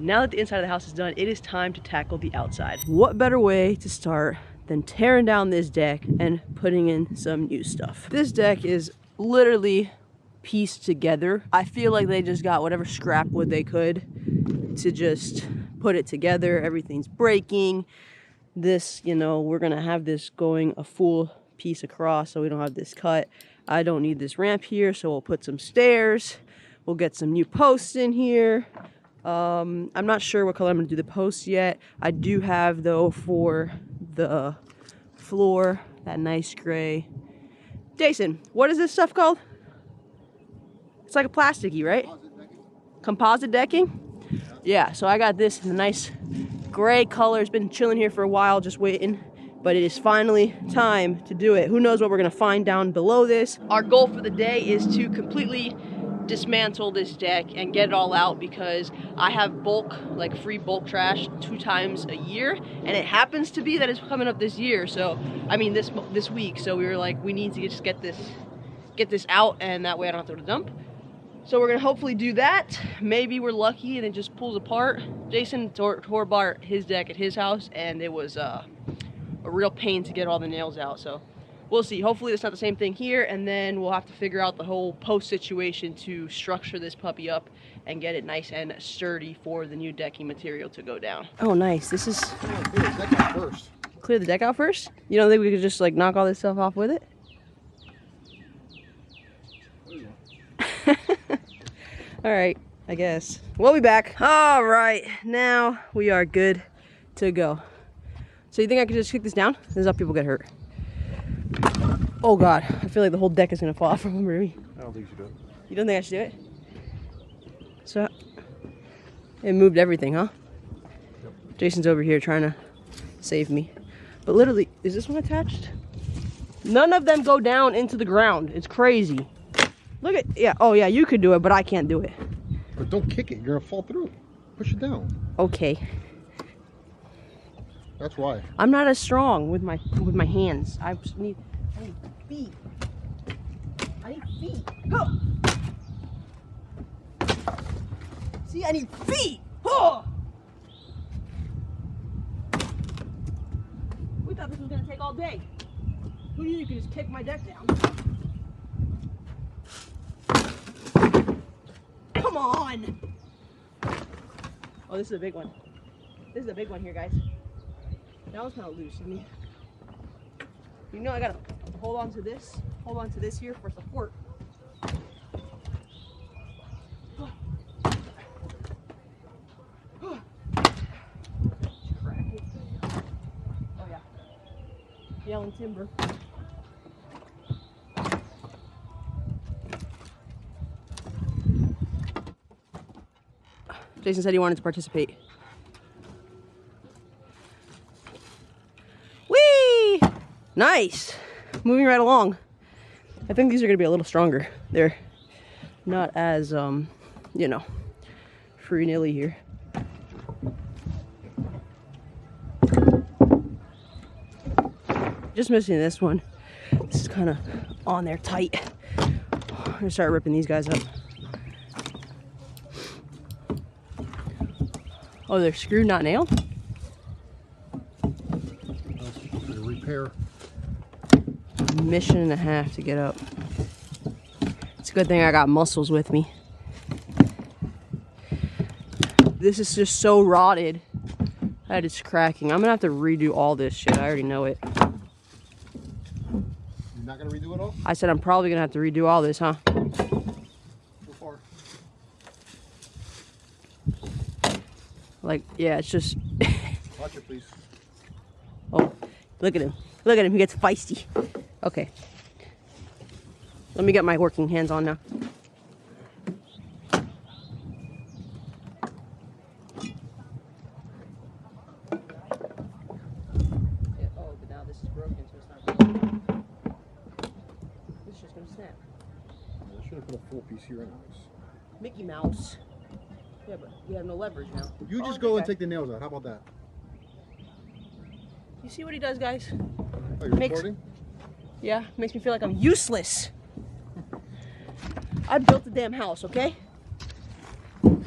now that the inside of the house is done, it is time to tackle the outside. What better way to start than tearing down this deck and putting in some new stuff? This deck is literally pieced together. I feel like they just got whatever scrap wood they could to just put it together. Everything's breaking. This, you know, we're gonna have this going a full piece across so we don't have this cut. I don't need this ramp here, so we'll put some stairs. We'll get some new posts in here. I'm not sure what color I'm gonna do the posts yet. I do have though for the floor that nice gray. Jason, what is this stuff called? It's like a plasticky, right? Composite decking? Yeah, so I got this in a nice gray color. It's been chilling here for a while, just waiting. But it is finally time to do it. Who knows what we're gonna find down below this. Our goal for the day is to completely dismantle this deck and get it all out, because I have bulk, like free bulk trash 2 times a year, and it happens to be that it's coming up this year. So, I mean this week. So we were like, we need to just get this out, and that way I don't have to go to dump. So we're gonna hopefully do that. Maybe we're lucky and it just pulls apart. Jason tore apart his deck at his house, and it was a real pain to get all the nails out. So we'll see. Hopefully it's not the same thing here, and then we'll have to figure out the whole post situation to structure this puppy up and get it nice and sturdy for the new decking material to go down. Oh, nice. This is... Clear the deck out first? You don't think we could just like knock all this stuff off with it? All right, I guess. We'll be back. All right, now we are good to go. So you think I could just kick this down? This is how people get hurt. Oh God, I feel like the whole deck is gonna fall off from under me. I don't think you should do it. You don't think I should do it? So, it moved everything, huh? Yep. Jason's over here trying to save me. But literally, is this one attached? None of them go down into the ground. It's crazy. Look at, yeah, oh yeah, you could do it, but I can't do it. But don't kick it, you're gonna fall through. Push it down. Okay. That's why. I'm not as strong with my hands. I need feet. I need feet. Oh. See, I need feet. Oh. We thought this was gonna take all day. Who knew you could just kick my deck down? Come on! Oh, this is a big one. This is a big one here, guys. That one's kind of loose. I mean, you know, I gotta hold on to this here for support. Oh yeah, yelling timber. Jason said he wanted to participate. Whee! Nice. Moving right along. I think these are going to be a little stronger. They're not as, you know, free-nilly here. Just missing this one. This is kind of on there tight. I'm going to start ripping these guys up. Oh, they're screwed, not nailed? That's a repair. Mission and a half to get up. It's a good thing I got muscles with me. This is just so rotted that it's cracking. I'm gonna have to redo all this shit. I already know it. You're not gonna redo it all? I said I'm probably gonna have to redo all this, huh? So far. Like, yeah, it's just... Watch it, please. Oh, look at him. Look at him, he gets feisty. Okay. Let me get my working hands on now. Yeah, oh, but now this is broken, so it's not broken. It's just gonna snap. I should have put a full piece here anyways. Mickey Mouse. Yeah, but we have no leverage now. You just go and take the nails out. How about that? You see what he does, guys? Oh, you're recording? Yeah, makes me feel like I'm useless. I built the damn house, okay?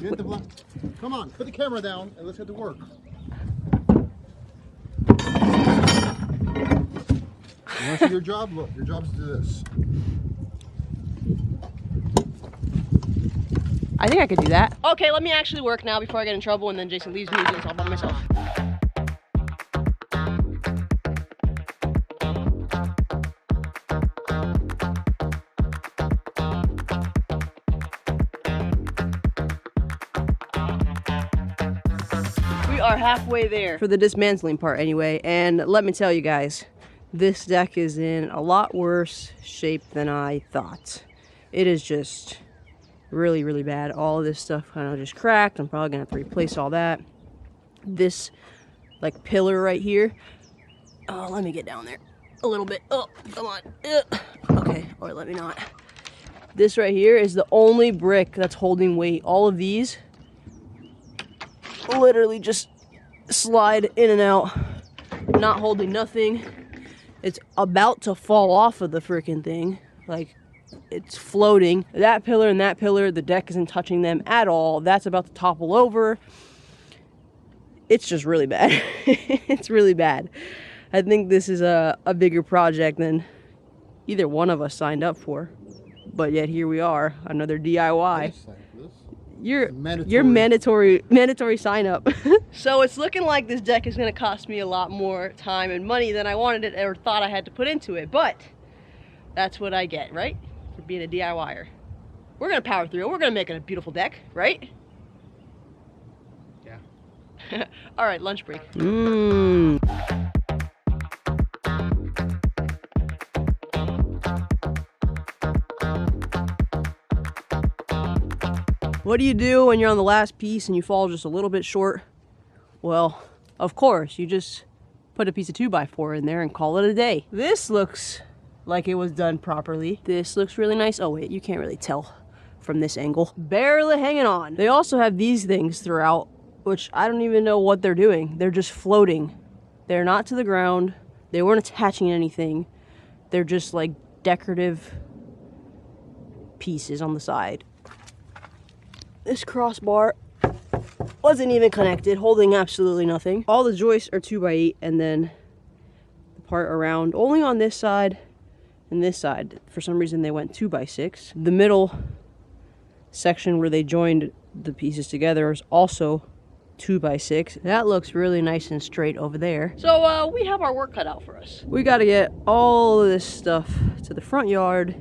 Get the block. Come on, put the camera down and let's get to work. You want to see your job? Look, your job is to do this. I think I could do that. Okay, let me actually work now before I get in trouble and then Jason leaves me to do this all by myself. We are halfway there for the dismantling part anyway, and let me tell you guys, this deck is in a lot worse shape than I thought. It is just really, really bad. All of this stuff kind of just cracked. I'm probably gonna have to replace all that. This like pillar right here. Oh, let me get down there a little bit. Oh, come on. Okay, or let me not. This right here is the only brick that's holding weight. All of these literally just slide in and out, not holding nothing. It's about to fall off of the freaking thing. Like, it's floating. That pillar and that pillar, the deck isn't touching them at all. That's about to topple over. It's just really bad. It's really bad. I think this is a bigger project than either one of us signed up for. But yet here we are, another DIY. Your mandatory sign up. So it's looking like this deck is gonna cost me a lot more time and money than I wanted it or thought I had to put into it. But that's what I get, right? For being a DIYer. We're gonna power through it. We're gonna make it a beautiful deck, right? Yeah. All right, lunch break. What do you do when you're on the last piece and you fall just a little bit short? Well, of course, you just put a piece of 2x4 in there and call it a day. This looks like it was done properly. This looks really nice. Oh wait, you can't really tell from this angle. Barely hanging on. They also have these things throughout, which I don't even know what they're doing. They're just floating. They're not to the ground. They weren't attaching anything. They're just like decorative pieces on the side. This crossbar wasn't even connected, holding absolutely nothing. All the joists are 2x8, and then the part around only on this side and this side. For some reason they went 2x6. The middle section where they joined the pieces together is also 2x6. That looks really nice and straight over there. So we have our work cut out for us. We got to get all of this stuff to the front yard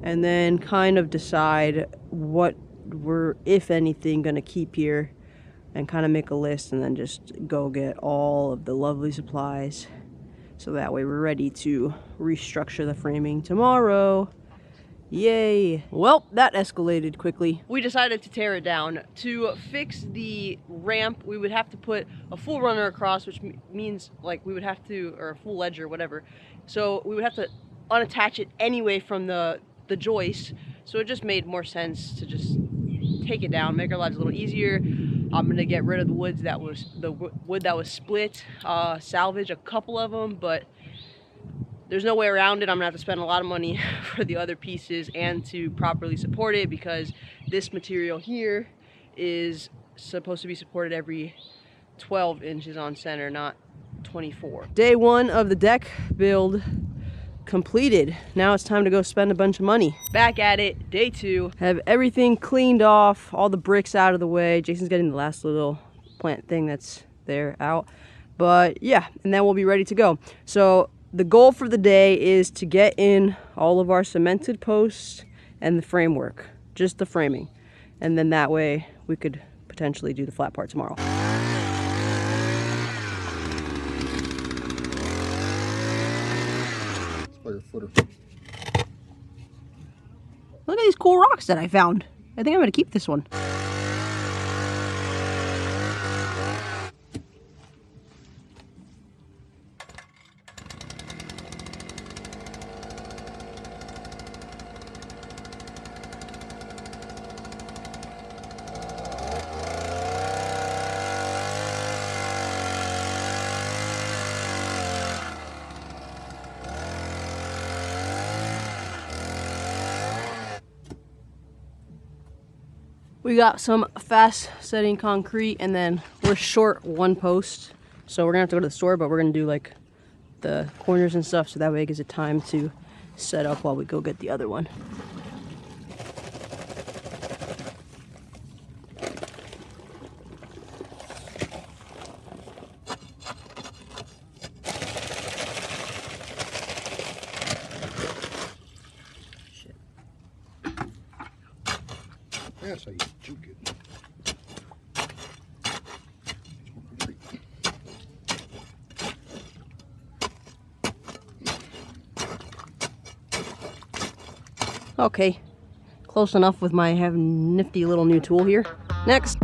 and then kind of decide what we're, if anything, gonna keep here, and kind of make a list and then just go get all of the lovely supplies so that way we're ready to restructure the framing tomorrow. Yay. Well, that escalated quickly. We decided to tear it down. To fix the ramp, we would have to put a full runner across, which means like we would have to, or a full ledge or whatever. So we would have to unattach it anyway from the joist. So it just made more sense to just take it down, make our lives a little easier. I'm gonna get rid of the wood that was split, salvage a couple of them, but there's no way around it. I'm gonna have to spend a lot of money for the other pieces and to properly support it, because this material here is supposed to be supported every 12 inches on center, not 24. Day one of the deck build completed. Now it's time to go spend a bunch of money. Back at it, day two. Have everything cleaned off, all the bricks out of the way. Jason's getting the last little plant thing that's there out. But yeah, and then we'll be ready to go. So the goal for the day is to get in all of our cemented posts and the framework, just the framing. And then that way we could potentially do the flat part tomorrow. Your footer. Look at these cool rocks that I found. I think I'm gonna keep this one. We got some fast setting concrete, and then we're short one post. So we're gonna have to go to the store, but we're gonna do like the corners and stuff, so that way it gives it time to set up while we go get the other one. That's how you juke it. Okay, close enough with my nifty little new tool here. Next.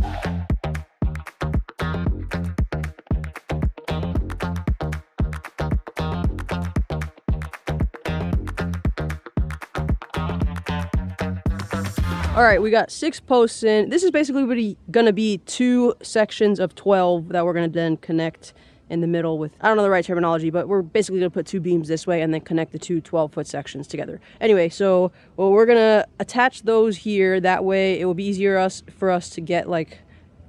All right, we got 6 posts in. This is basically gonna be 2 sections of 12 that we're gonna then connect in the middle with, I don't know the right terminology, but we're basically gonna put 2 beams this way and then connect the 2 12-foot sections together. Anyway, so we're gonna attach those here. That way it will be easier for us to get, like,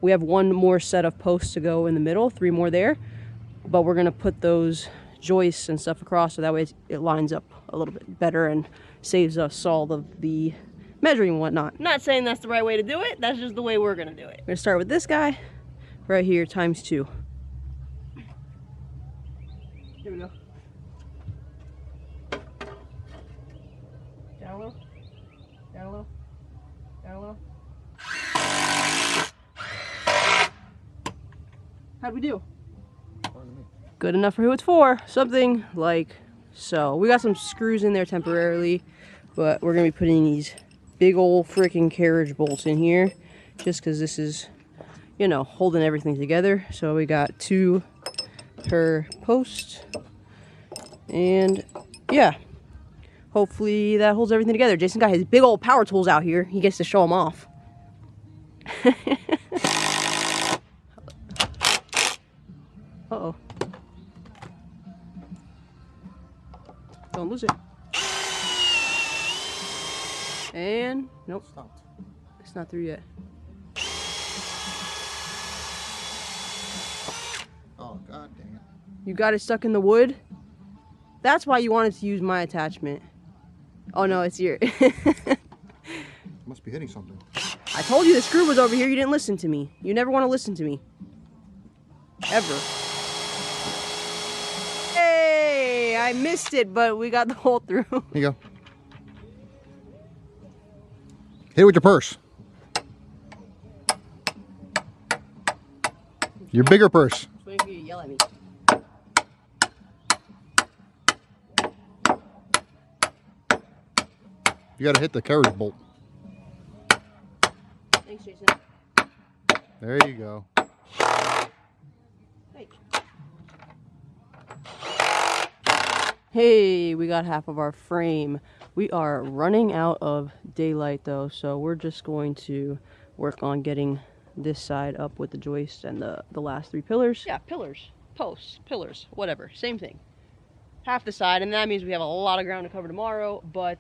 we have 1 more set of posts to go in the middle, 3 more there, but we're gonna put those joists and stuff across so that way it lines up a little bit better and saves us all of the measuring and whatnot. I'm not saying that's the right way to do it, that's just the way we're gonna do it. We're gonna start with this guy right here, times 2. Here we go. Down a little, down a little, down a little. How'd we do? Good enough for who it's for. Something like so. We got some screws in there temporarily, but we're gonna be putting these big old freaking carriage bolts in here just because this is, you know, holding everything together. So we got 2 per post, and yeah, hopefully that holds everything together. Jason got his big old power tools out here. He gets to show them off. Uh-oh. Don't lose it. And nope, Stopped. it's not through yet. Oh, god dang it. You got it stuck in the wood? That's why you wanted to use my attachment. Oh no, it's here. Must be hitting something. I told you the screw was over here, you didn't listen to me. You never want to listen to me. Ever. Hey, I missed it, but we got the hole through. Here you go. Hit it with your purse. Your bigger purse. I'm waiting for you to yell at me. You gotta hit the carriage bolt. Thanks, Jason. There you go. Hey, we got half of our frame. We are running out of daylight though, so we're just going to work on getting this side up with the joist and the last 3 pillars. Yeah, pillars, posts, pillars, whatever, same thing. Half the side, and that means we have a lot of ground to cover tomorrow, but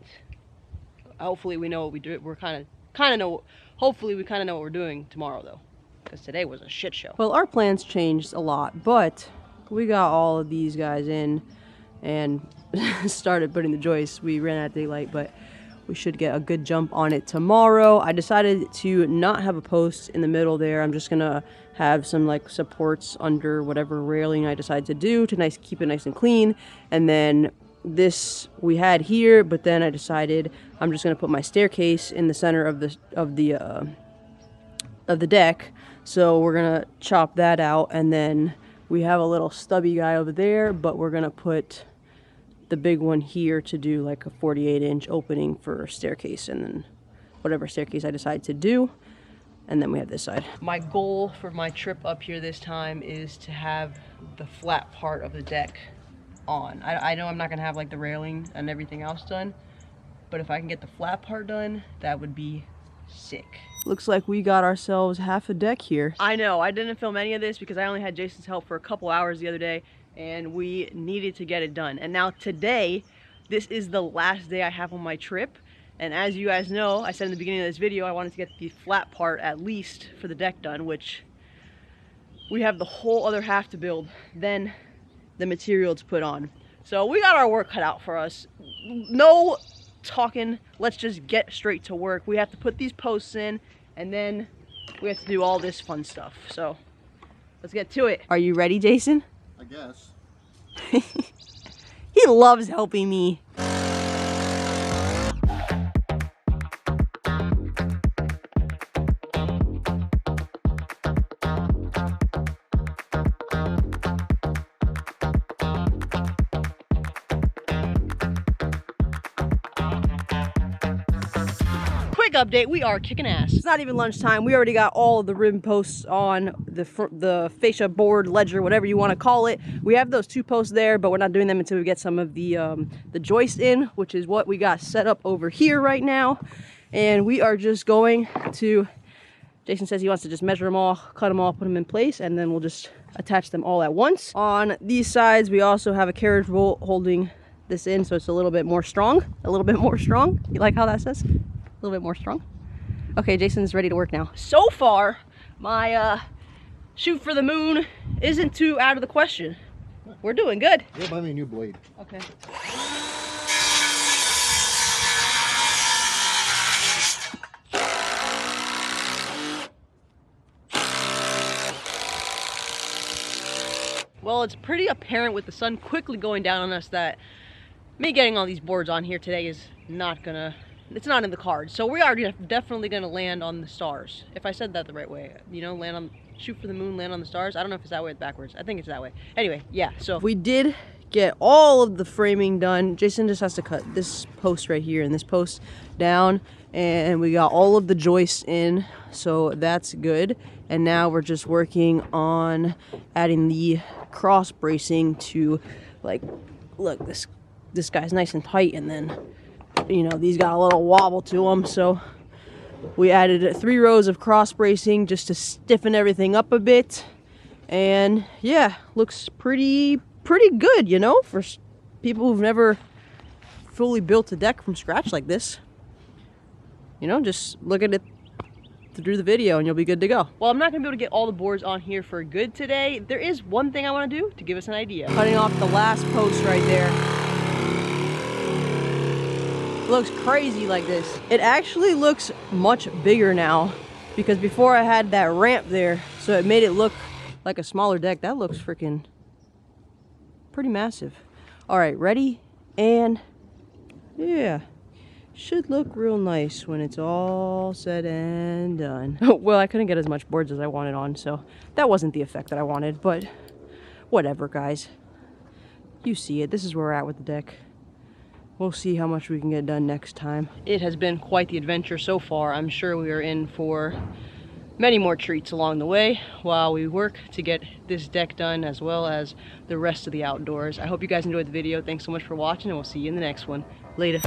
hopefully we know what we do. We're kind of know, hopefully we kind of know what we're doing tomorrow though, because today was a shit show. Well, our plans changed a lot, but we got all of these guys in and started putting the joists. We ran out of daylight, but we should get a good jump on it tomorrow. I decided to not have a post in the middle there. I'm just gonna have some like supports under whatever railing I decide to do to keep it nice and clean. And then this we had here, but then I decided I'm just gonna put my staircase in the center of the deck. So we're gonna chop that out, and then we have a little stubby guy over there, but we're gonna put the big one here to do like a 48-inch opening for a staircase, and then whatever staircase I decide to do. And then we have this side. My goal for my trip up here this time is to have the flat part of the deck on. I know I'm not gonna have like the railing and everything else done, but if I can get the flat part done, that would be sick. Looks like we got ourselves half a deck here. I know, I didn't film any of this because I only had Jason's help for a couple hours the other day, and we needed to get it done. And now today, this is the last day I have on my trip, And as you guys know, I said in the beginning of this video, I wanted to get the flat part at least for the deck done, which we have the whole other half to build, then the material to put on. So we got our work cut out for us. No talking, let's just get straight to work. We have to put these posts in, and then we have to do all this fun stuff. So let's get to it. Are you ready, Jason? I guess. He loves helping me. Quick update, we are kicking ass. It's not even lunchtime. We already got all of the rim posts on the fascia board, ledger, whatever you want to call it. We have those 2 posts there, but we're not doing them until we get some of the joist in, which is what we got set up over here right now. And we are just going to, Jason says he wants to just measure them all, cut them all, put them in place, and then we'll just attach them all at once. On these sides, we also have a carriage bolt holding this in, so it's a little bit more strong. A little bit more strong. You like how that says? A little bit more strong. Okay, Jason's ready to work now. So far, my shoot for the moon isn't too out of the question. We're doing good. Yeah, buy me a new blade. Okay. Well, it's pretty apparent with the sun quickly going down on us that me getting all these boards on here today is not gonna, it's not in the cards. So we are definitely gonna land on the stars. If I said that the right way, you know, shoot for the moon, land on the stars. I don't know if it's that way or backwards. I think it's that way. Anyway, yeah, so we did get all of the framing done. Jason just has to cut this post right here and this post down, and we got all of the joists in, so that's good. And now we're just working on adding the cross bracing to, like, look, this guy's nice and tight, and then, you know, these got a little wobble to them, so we added 3 rows of cross bracing just to stiffen everything up a bit. And yeah, looks pretty good, you know, for people who've never fully built a deck from scratch like this. You know, just look at it through the video and you'll be good to go. Well, I'm not gonna be able to get all the boards on here for good today. There is one thing I want to do to give us an idea. Cutting off the last post right there. Looks crazy like this. It actually looks much bigger now, because before I had that ramp there, so it made it look like a smaller deck. That looks freaking pretty massive. All right, ready? And yeah, should look real nice when it's all said and done. Well, I couldn't get as much boards as I wanted on, so that wasn't the effect that I wanted, but whatever, guys. You see it. This is where we're at with the deck. We'll see how much we can get done next time. It has been quite the adventure so far. I'm sure we are in for many more treats along the way while we work to get this deck done, as well as the rest of the outdoors. I hope you guys enjoyed the video. Thanks so much for watching, and we'll see you in the next one. Later.